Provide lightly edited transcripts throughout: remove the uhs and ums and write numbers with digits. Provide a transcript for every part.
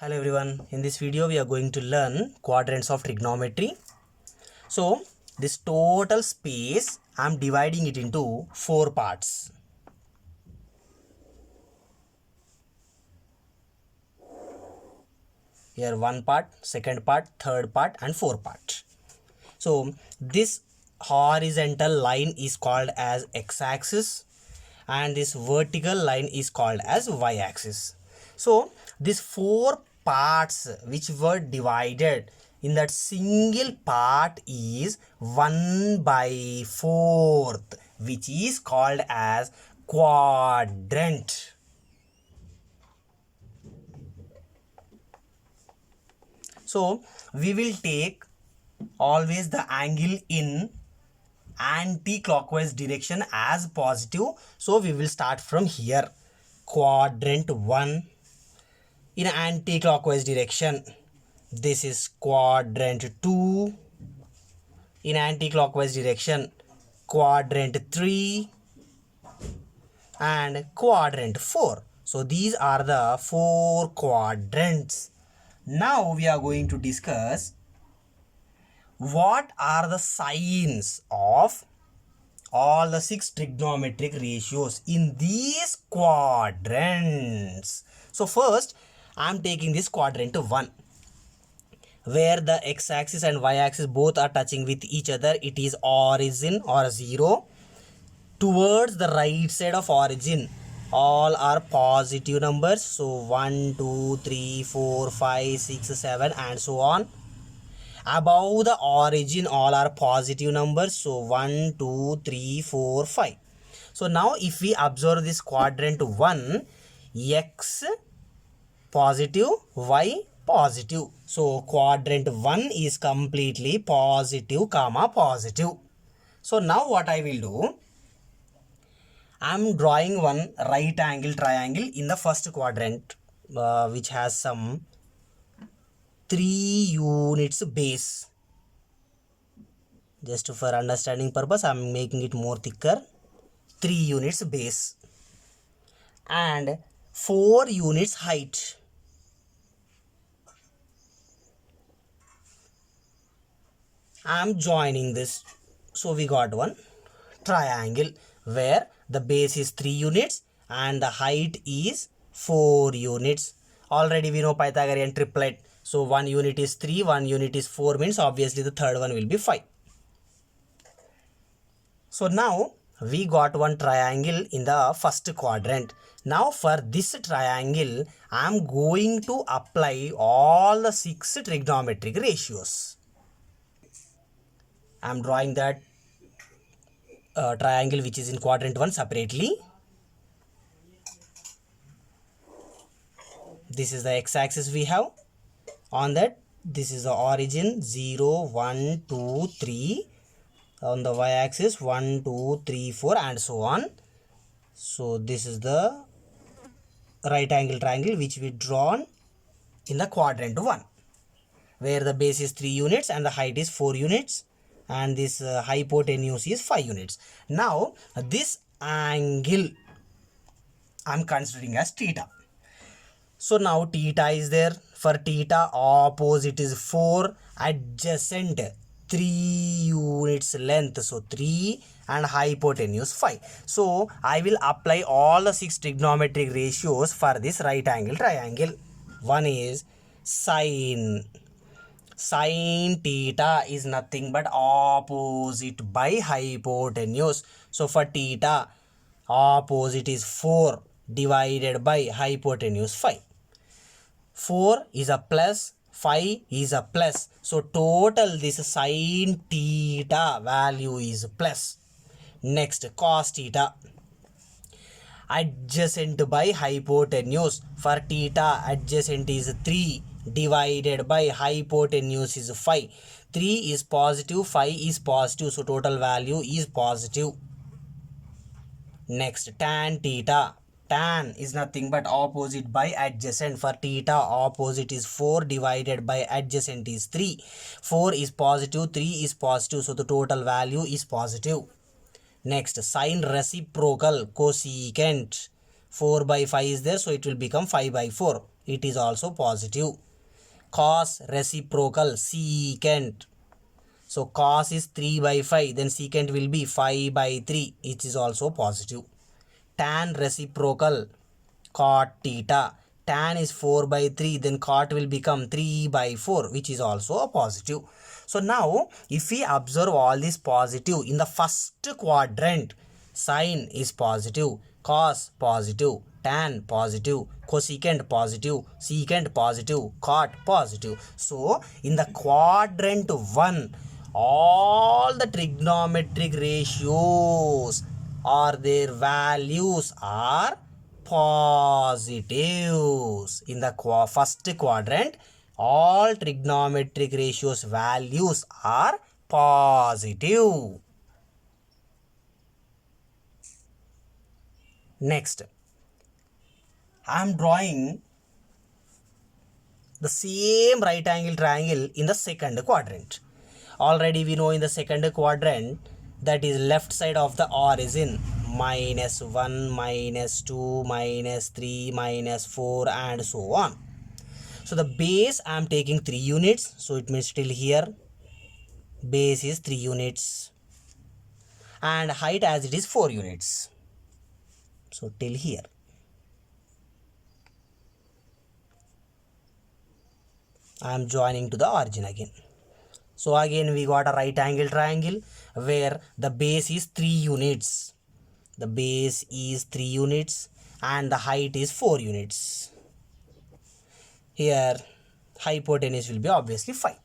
Hello everyone, in this video we are going to learn quadrants of trigonometry. So this total space I am dividing it into 4 parts. Here one part, second part, third part and 4 part. So this horizontal line is called as x-axis and this vertical line is called as y-axis. So these 4 parts which were divided in that single part is 1/4, which is called as quadrant. So we will take always the angle in anti-clockwise direction as positive. So we will start from here. Quadrant 1 in anti-clockwise direction. This is quadrant 2 in anti-clockwise direction. Quadrant 3 and quadrant 4. So these are the 4 quadrants. Now we are going to discuss what are the signs of all the 6 trigonometric ratios in these quadrants. So first I am taking this quadrant 1 where the x-axis and y-axis both are touching with each other. It is origin or 0. Towards the right side of origin all are positive numbers. So 1, 2, 3, 4, 5, 6, 7 and so on. Above the origin all are positive numbers. So 1, 2, 3, 4, 5. So now if we observe this quadrant 1, x positive, y positive. So quadrant 1 is completely positive comma positive. So now what I will do, I am drawing one right angle triangle in the first quadrant which has some 3 units base. Just for understanding purpose I am making it more thicker. 3 units base and 4 units height. I am joining this. So we got one triangle where the base is 3 units and the height is 4 units. Already we know Pythagorean triplet. So 1 unit is 3, 1 unit is 4, means obviously the third one will be 5. So now we got one triangle in the first quadrant. Now for this triangle I am going to apply all the 6 trigonometric ratios. I am drawing that triangle which is in quadrant 1 separately. This is the x-axis we have. On that, this is the origin 0, 1, 2, 3. On the y-axis 1, 2, 3, 4 and so on. So this is the right angle triangle which we drawn in the quadrant 1, where the base is 3 units and the height is 4 units and this hypotenuse is 5 units. Now this angle I am considering as theta. So now theta is there. For theta opposite is 4, adjacent 3 units length. So 3 and hypotenuse 5. So I will apply all the 6 trigonometric ratios for this right angle triangle. One is sine. Sine theta is nothing but opposite by hypotenuse. So for theta opposite is 4 divided by hypotenuse 5. 4 is a plus, 5 is a plus. So total this sine theta value is plus. Next cos theta. Adjacent by hypotenuse. For theta adjacent is 3 divided by hypotenuse is 5. 3 is positive, 5 is positive. So total value is positive. Next tan theta. Tan is nothing but opposite by adjacent. For theta opposite is 4 divided by adjacent is 3. 4 is positive, 3 is positive. So the total value is positive. Next sine reciprocal cosecant. 4 by 5 is there, so it will become 5 by 4. it is also positive. Cos reciprocal secant. So cos is 3 by 5, then secant will be 5 by 3, which is also positive. Tan reciprocal cot theta. Tan is 4 by 3, then cot will become 3 by 4, which is also a positive. So now if we observe all these positive in the first quadrant, sine is positive, cos positive, tan positive, cosecant positive, secant positive, cot positive. So in the quadrant 1, all the trigonometric ratios or their values are positives. In the first quadrant, all trigonometric ratios values are positive. Next, I am drawing the same right angle triangle in the second quadrant. Already we know in the second quadrant, that is left side of the origin, -1, -2, -3, -4 and so on. So the base I am taking 3 units, so it means till here base is 3 units and height as it is 4 units. So till here. I am joining to the origin again. So again we got a right angle triangle where the base is 3 units. The base is 3 units and the height is 4 units. Here hypotenuse will be obviously 5.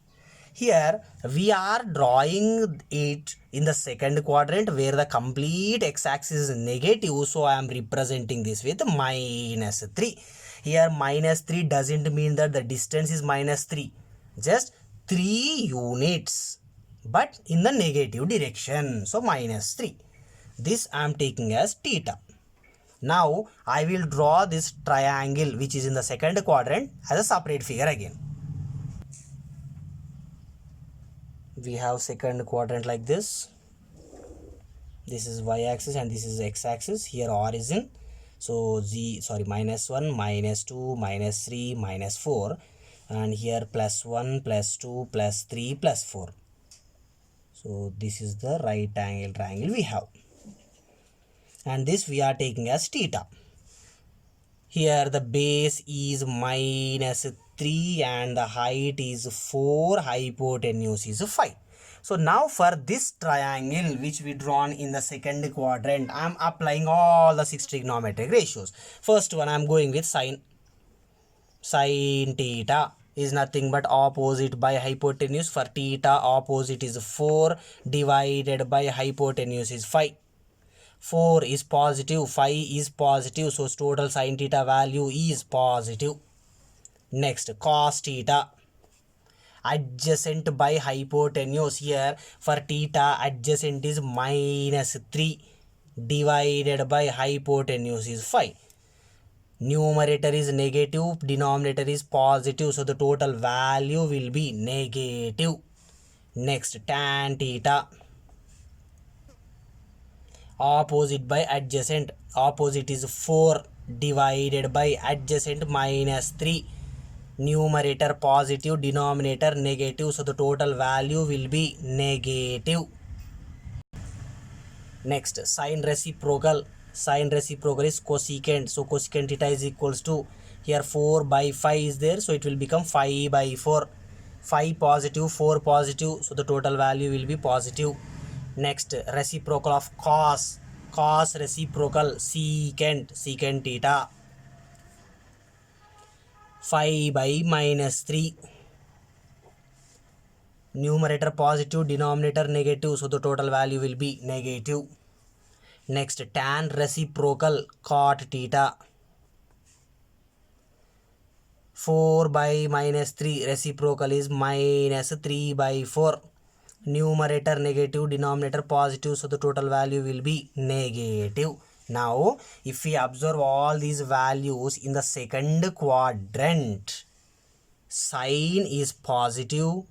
Here we are drawing it in the second quadrant where the complete x-axis is negative. So I am representing this with -3. Here -3 doesn't mean that the distance is -3. Just 3 units. But in the negative direction. So -3. This I am taking as theta. Now I will draw this triangle which is in the second quadrant as a separate figure again. We have second quadrant like this. This is y-axis and this is x-axis. Here origin. So -1, -2, -3, -4 and here +1, +2, +3, +4. So this is the right angle triangle we have. And this we are taking as theta. Here the base is -3 and the height is 4, hypotenuse is 5. So now for this triangle which we drawn in the second quadrant, I am applying all the 6 trigonometric ratios. First one I am going with sine theta is nothing but opposite by hypotenuse. For theta opposite is 4 divided by hypotenuse is 5. 4 is positive, 5 is positive, so total sin theta value is positive. Next, cos theta adjacent by hypotenuse. Here for theta adjacent is -3 divided by hypotenuse is 5. Numerator is negative, denominator is positive, so the total value will be negative. Next, tan theta opposite by adjacent. Opposite is 4 divided by adjacent -3. Numerator positive, denominator negative, so the total value will be negative. Next, sine reciprocal. Sine reciprocal is cosecant. So cosecant theta is equals to, here 4 by 5 is there, so it will become 5 by 4. 5 positive, 4 positive, so the total value will be positive. Next, reciprocal of cos. Cos reciprocal secant. Secant theta 5 by -3. Numerator positive, denominator negative, so the total value will be negative. Next, tan reciprocal cot theta 4 by -3. Reciprocal is -3 by 4. Numerator negative, denominator positive, so the total value will be negative. Now if we observe all these values in the second quadrant, sine is positive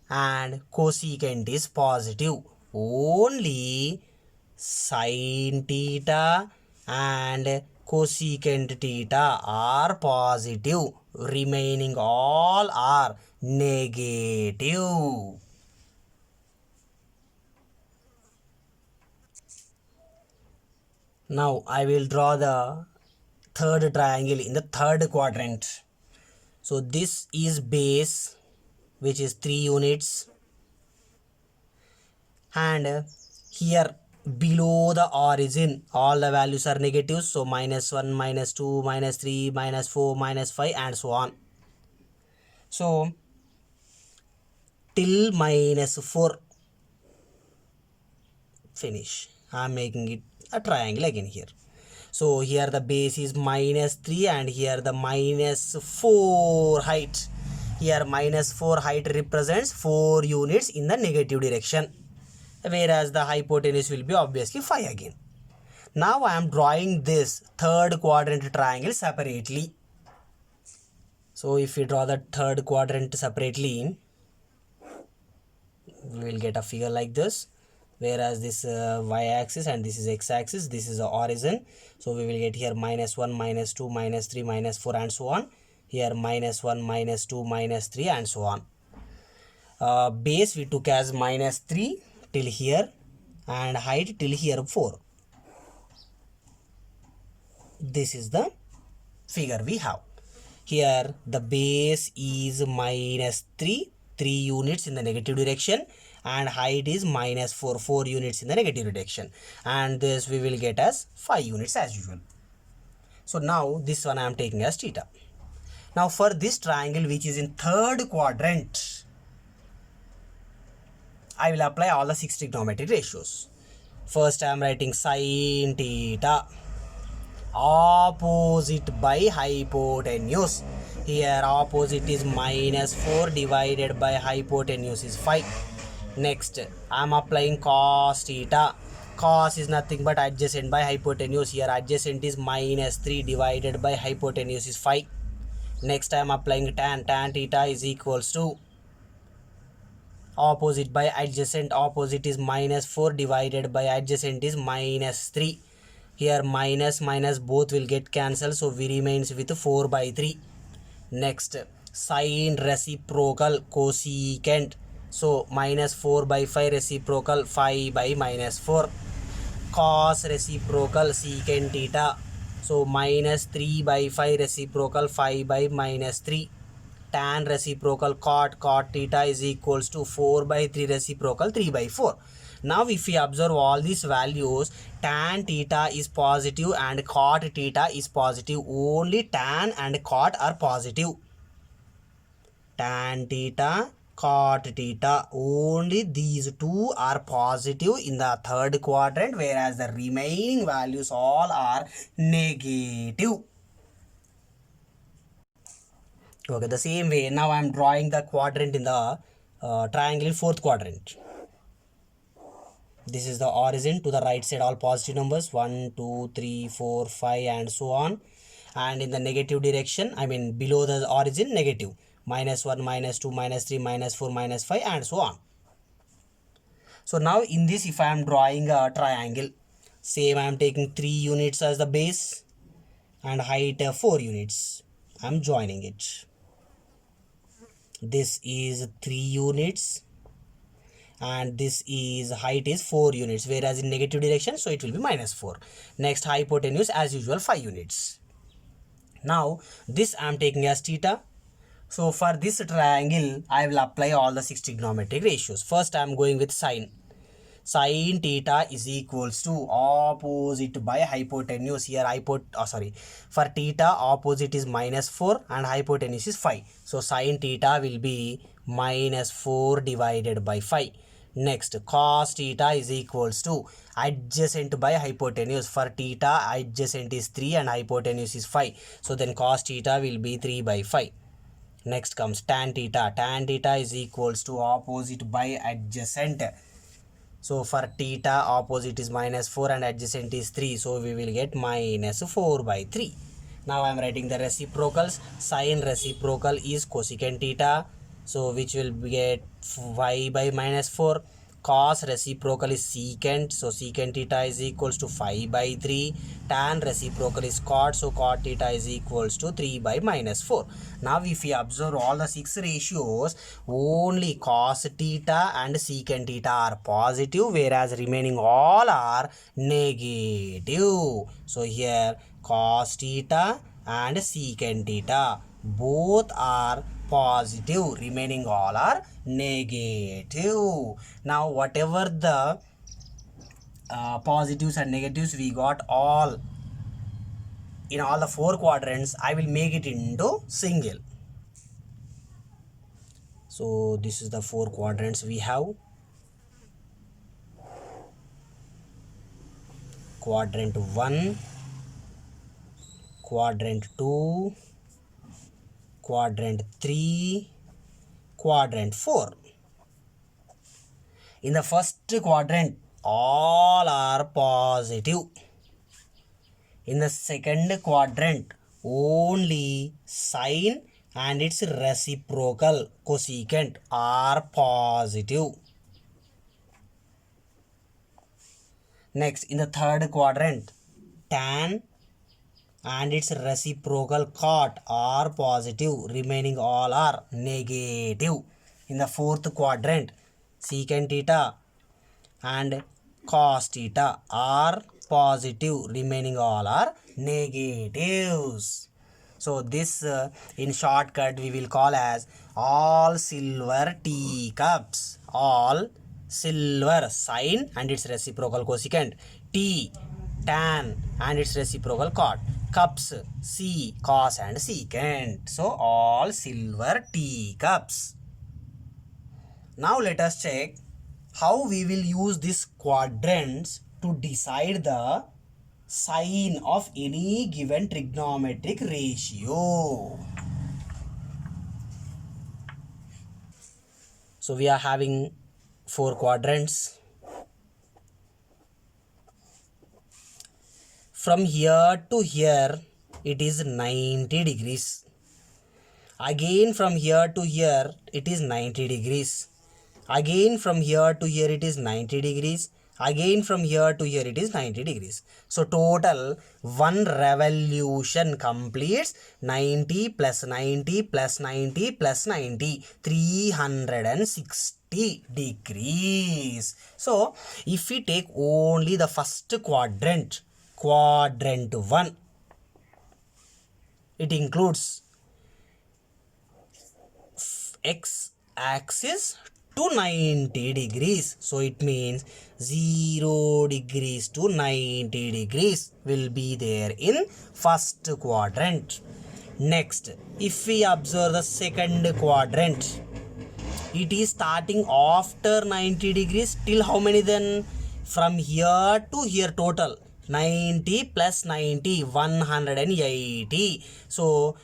and cosecant is positive. Only sin theta and cosecant theta are positive, remaining all are negative. Now I will draw the third triangle in the third quadrant. So this is base, which is 3 units, and here below the origin all the values are negative, so -1, -2, -3, -4, -5 and so on. So till -4 finish. I am making it a triangle again here. So here the base is -3 and here the -4 height. Here -4 height represents 4 units in the negative direction, whereas the hypotenuse will be obviously 5 again. Now I am drawing this third quadrant triangle separately. So if we draw the third quadrant separately, we will get a figure like this, whereas this y-axis and this is x-axis, this is the origin. So we will get here -1, -2, -3, -4 and so on. Here -1, -2, -3 and so on. Base we took as -3 till here and height till here 4. This is the figure we have. Here the base is -3, 3 units in the negative direction, and height is -4, 4 units in the negative direction, and this we will get as 5 units as usual. So now this one I am taking as theta. Now for this triangle which is in third quadrant, I will apply all the 6 trigonometric ratios. First I am writing sin theta opposite by hypotenuse. Here opposite is -4 divided by hypotenuse is 5. Next I am applying cos theta. Cos is nothing but adjacent by hypotenuse. Here adjacent is -3 divided by hypotenuse is 5. Next I am applying tan. Tan theta is equals to opposite by adjacent. Opposite is -4 divided by adjacent is -3. Here minus both will get cancelled, so we remains with 4/3. Next sine reciprocal cosecant, so -4/5 reciprocal 5 by -4. Cos reciprocal secant theta, so -3/5 reciprocal 5 by -3. Tan reciprocal cot theta is equals to 4/3 reciprocal 3/4. Now if we observe all these values, tan theta is positive and cot theta is positive. Only tan and cot are positive. Tan theta, cot theta, only these two are positive in the third quadrant, whereas the remaining values all are negative. Okay, the same way now I am drawing the quadrant in the triangle in fourth quadrant. This is the origin. To the right side all positive numbers 1, 2, 3, 4, 5 and so on, and in the negative direction, I mean below the origin, negative, -1, -2, -3, -4, -5 and so on. So now in this, if I am drawing a triangle, same I am taking 3 units as the base and height 4 units. I am joining it. This is 3 units and this is height is 4 units, whereas in negative direction, so it will be -4. Next hypotenuse as usual 5 units. Now this I am taking as theta. So for this triangle I will apply all the 6 trigonometric ratios. First I am going with sine. Sin theta is equals to opposite by hypotenuse. Here for theta opposite is -4 and hypotenuse is 5. So sin theta will be -4 divided by 5. Next cos theta is equals to adjacent by hypotenuse. For theta adjacent is 3 and hypotenuse is 5. So then cos theta will be 3/5. Next comes tan theta. Tan theta is equals to opposite by adjacent. So for theta opposite is -4 and adjacent is 3. So we will get -4/3. Now I am writing the reciprocals. Sine reciprocal is cosecant theta. So which will get 5 by -4. cos reciprocal is secant, so secant theta is equals to 5 by 3. Tan reciprocal is cot, so cot theta is equals to 3 by minus 4. Now if we observe all the 6 ratios, only cos theta and secant theta are positive, whereas remaining all are negative. So here cos theta and secant theta both are positive, remaining all are negative. Now whatever the positives and negatives we got all in all the 4 quadrants, I will make it into single. So this is the 4 quadrants we have. Quadrant 1, quadrant 2, quadrant 3, quadrant 4. In the first quadrant, all are positive. In the second quadrant, only sine and its reciprocal cosecant are positive. Next, in the third quadrant, tan and its reciprocal cot are positive, remaining all are negative. In the fourth quadrant, secant theta and cos theta are positive, remaining all are negatives. So this in shortcut we will call as all silver teacups. All silver, sine and its reciprocal cosecant, T tan and its reciprocal cot, cups, C cos and secant. So all silver teacups. Now let us check how we will use these quadrants to decide the sign of any given trigonometric ratio. So we are having 4 quadrants. From here to here it is 90 degrees. Again from here to here it is 90 degrees. Again from here to here it is 90 degrees. Again from here to here it is 90 degrees. So total one revolution completes 90 plus 90 plus 90 plus 90, 360 degrees. So if we take only the first quadrant, quadrant 1, it includes x axis to 90 degrees. So it means 0 degrees to 90 degrees will be there in first quadrant. Next, if we observe the second quadrant, it is starting after 90 degrees till how many then? From here to here total 90 plus 90, 180. So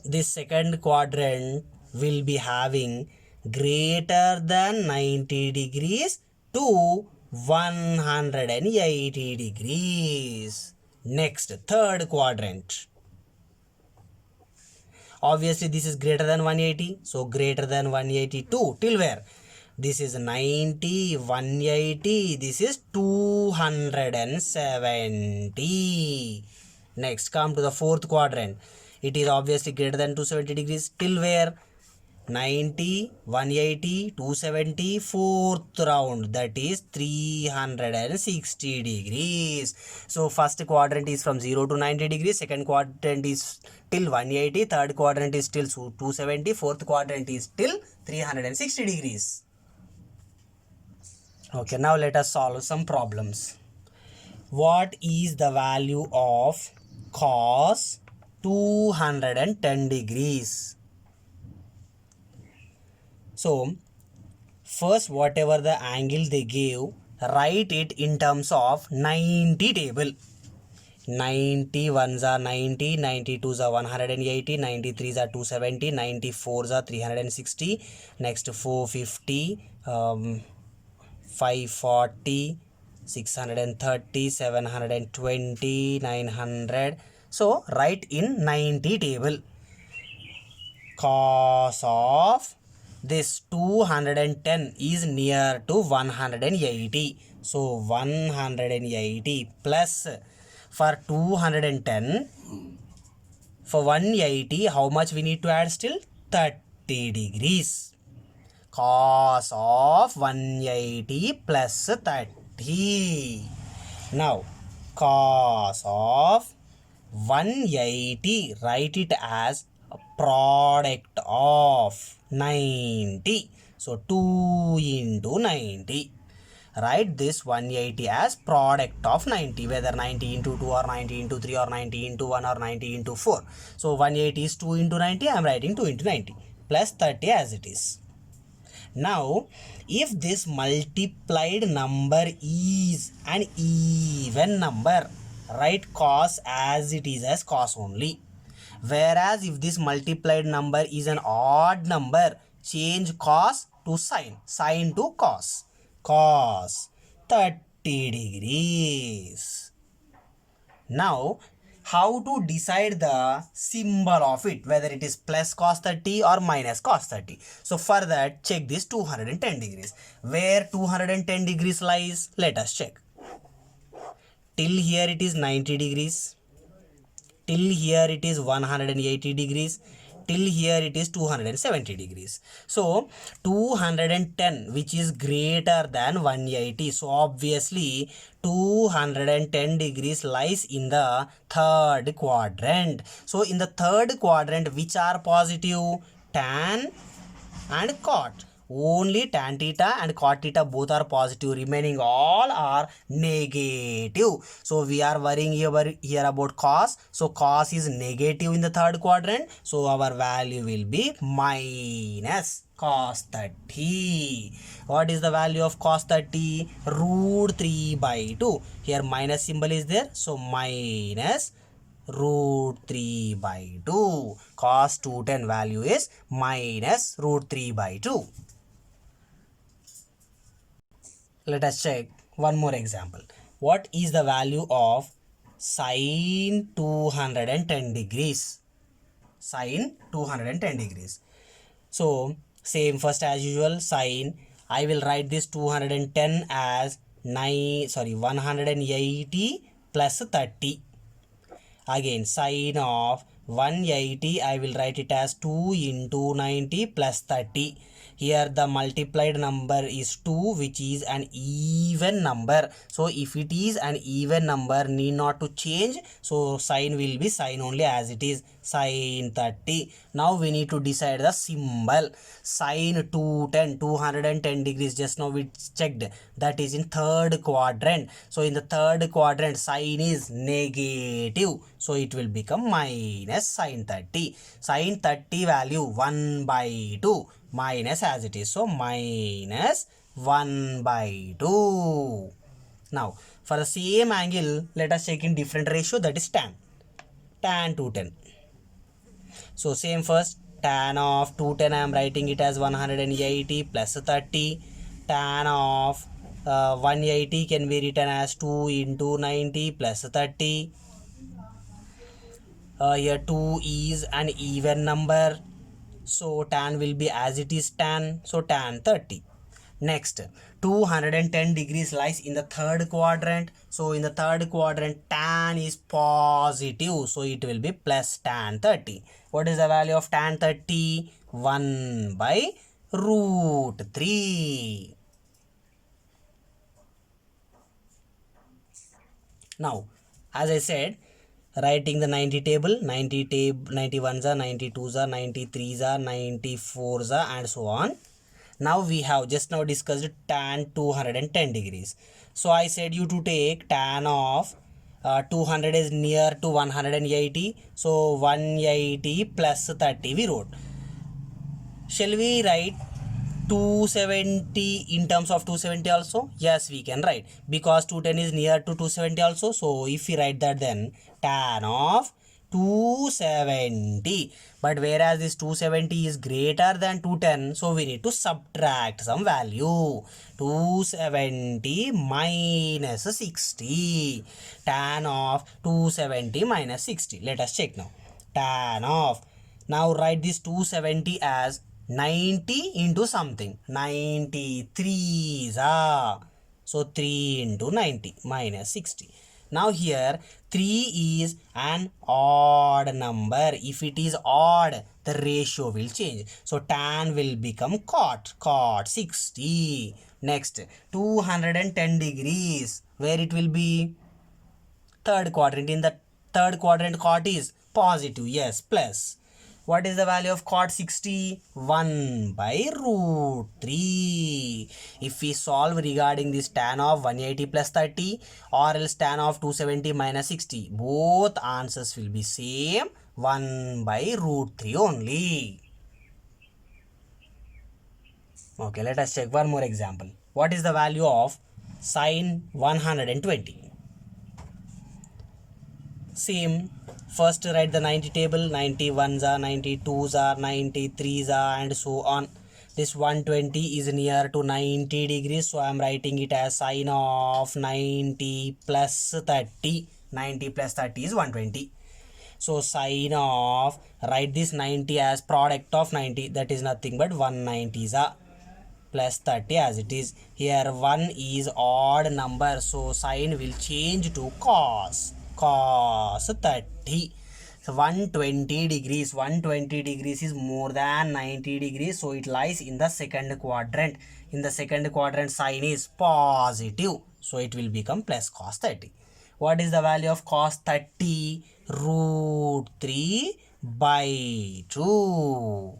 this second quadrant will be having greater than 90 degrees to 180 degrees. Next, third quadrant. Obviously this is greater than 180, so greater than 182 till where? This is 90, 180, this is 270. Next, come to the fourth quadrant. It is obviously greater than 270 degrees till where? 90, 180, 270, fourth round, that is 360 degrees. So first quadrant is from 0 to 90 degrees, second quadrant is till 180, third quadrant is till 270, fourth quadrant is till 360 degrees. Okay, now let us solve some problems. What is the value of cos 210 degrees? So first whatever the angle they gave, write it in terms of 90 table. 90 ones are 90, 92s are 180, 93s are 270, 94s are 360, next 450, 540, 630, 720, 900. So write in 90 table. Cos of this 210 is near to 180. So 180 plus for 210, for 180 how much we need to add still? 30 degrees. Cos of 180 plus 30. Now cos of 180, write it as product of 90. So 2 into 90. Write this 180 as product of 90, whether 90 into 2 or 90 into 3 or 90 into 1 or 90 into 4. So 180 is 2 into 90. I am writing 2 into 90 plus 30 as it is. Now if this multiplied number is an even number, write cos as it is as cos only. Whereas if this multiplied number is an odd number, change cos to sine, sine to cos, cos 30 degrees. Now how to decide the symbol of it, whether it is plus cos 30 or minus cos 30. So for that, check this 210 degrees. Where 210 degrees lies? Let us check. Till here it is 90 degrees. Till here it is 180 degrees. Till here it is 270 degrees. So 210, which is greater than 180. So obviously 210 degrees lies in the third quadrant. So in the third quadrant, which are positive? Tan and cot. Only tan theta and cot theta both are positive, remaining all are negative. So we are worrying here about cos. So cos is negative in the third quadrant, so our value will be minus cos 30. What is the value of cos 30? Root 3 by 2. Here minus symbol is there, so minus root 3 by 2. Cos 210 value is minus root 3 by 2. Let us check one more example. What is the value of sine 210 degrees? Sine 210 degrees. So same, first as usual, sine. I will write this 210 as 180 plus 30. Again, sine of 180, I will write it as 2 into 90 plus 30. Here the multiplied number is 2, which is an even number. So if it is an even number, need not to change. So sign will be sign only as it is, sin 30. Now we need to decide the symbol. Sin 210 degrees, just now we checked, that is in third quadrant. So in the third quadrant, sign is negative, so it will become minus sin 30. Sin 30 value 1 by 2, minus as it is, so minus 1 by 2. Now for the same angle, let us check in different ratio, that is tan 210. So same, first tan of 210, I am writing it as 180 plus 30. Tan of 180 can be written as 2 into 90 plus 30. Here 2 is an even number, so tan will be as it is tan, so tan 30. Next, 210 degrees lies in the third quadrant. So in the third quadrant, tan is positive, so it will be plus tan 30. What is the value of tan 30? 1 by root 3. Now, as I said, writing the 90 table, 91s are, 92s are, 93s are, 94s are, and so on. Now we have just now discussed tan 210 degrees. So I said you to take tan of 200 is near to 180. So 180 plus 30 we wrote. Shall we write 270 in terms of 270 also? Yes, we can write, because 210 is near to 270 also. So if we write that, then tan of 270. But whereas this 270 is greater than 210, so we need to subtract some value. 270 minus 60. Tan of 270 minus 60. Let us check now. Tan of, now write this 270 as 90 into something. 93 so 3 into 90 minus 60. Now here 3 is an odd number. If it is odd, the ratio will change. So tan will become cot 60. Next 210 degrees. Where it will be? Third quadrant. In the third quadrant, cot is positive. Yes, plus. What is the value of cot 60? 1 by root 3. If we solve regarding this tan of 180 plus 30 or else tan of 270 minus 60, both answers will be same. 1 by root 3 only. Okay, let us check one more example. What is the value of sine 120? Same. First write the 90 table. 91s are, 92s are, 93s are, and so on. This 120 is near to 90 degrees, so I am writing it as sine of 90 plus 30. 90 plus 30 is 120. So sine of, write this 90 as product of 90, that is nothing but 190s are, plus 30 as it is. Here 1 is odd number, so sine will change to cos 30. So 120 degrees is more than 90 degrees, so it lies in the second quadrant. In the second quadrant, sine is positive, so it will become plus cos 30. What is the value of cos 30? Root 3 by 2.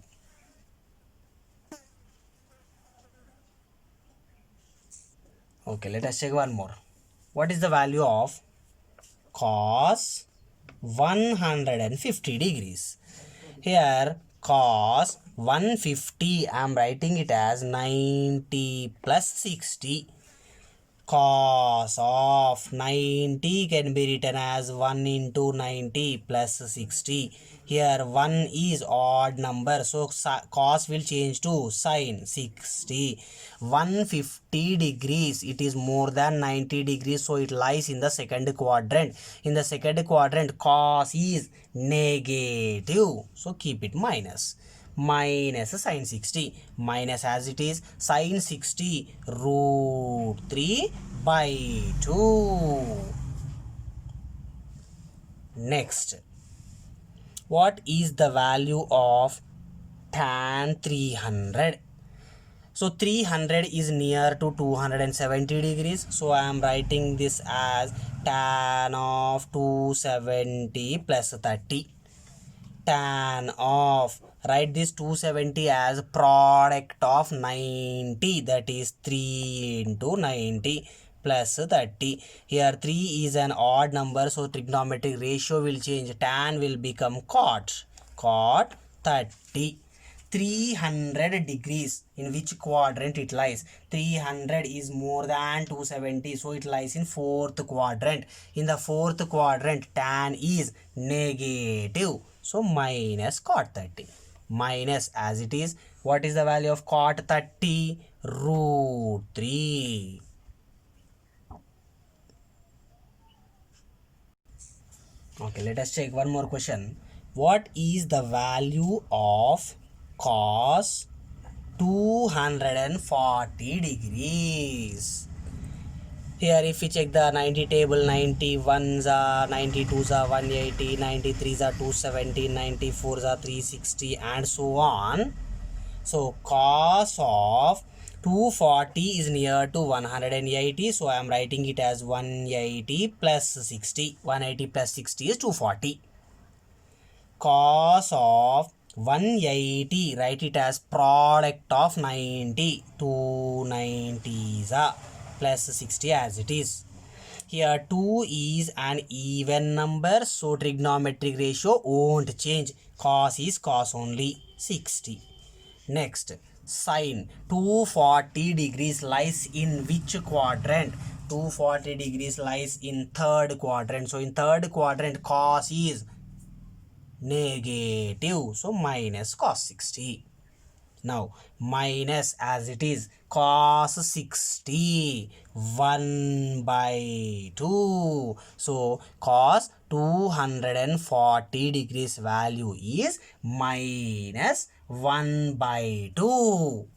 Okay, let us check one more. What is the value of cos 150 degrees? Here cos 150, I am writing it as 90 plus 60. Cos of 90 can be written as 1 into 90 plus 60. Here 1 is odd number, so cos will change to sine 60. 150 degrees, it is more than 90 degrees, so it lies in the second quadrant. In the second quadrant, cos is negative, so keep it minus. Minus sine 60, minus as it is sine 60 root 3 by 2. Next, what is the value of tan 300? So 300 is near to 270 degrees, so I am writing this as tan of 270 plus 30. Tan of, write this 270 as product of 90, that is 3 into 90 plus 30. Here 3 is an odd number, so trigonometric ratio will change. Tan will become cot 30. 300 degrees, in which quadrant it lies? 300 is more than 270, so it lies in fourth quadrant. In the fourth quadrant, tan is negative, so minus cot 30. Minus as it is. What is the value of cot 30? Root 3. Okay, let us check one more question. What is the value of cos 240 degrees? Here if we check the 90 table, 91s are, 92s are 180, 93s are 270, 94s are 360, and so on. So cos of 240 is near to 180, so I am writing it as 180 plus 60. 180 plus 60 is 240. Cos of 180, write it as product of 90. 290s are plus 60 as it is. Here 2 is an even number, so trigonometric ratio won't change. Cos is cos only, 60. Next, sine 240 degrees lies in which quadrant? 240 degrees lies in third quadrant. So in third quadrant, cos is negative, so minus cos 60. Now minus as it is cos 60, 1 by 2. So cos 240 degrees value is minus 1/2.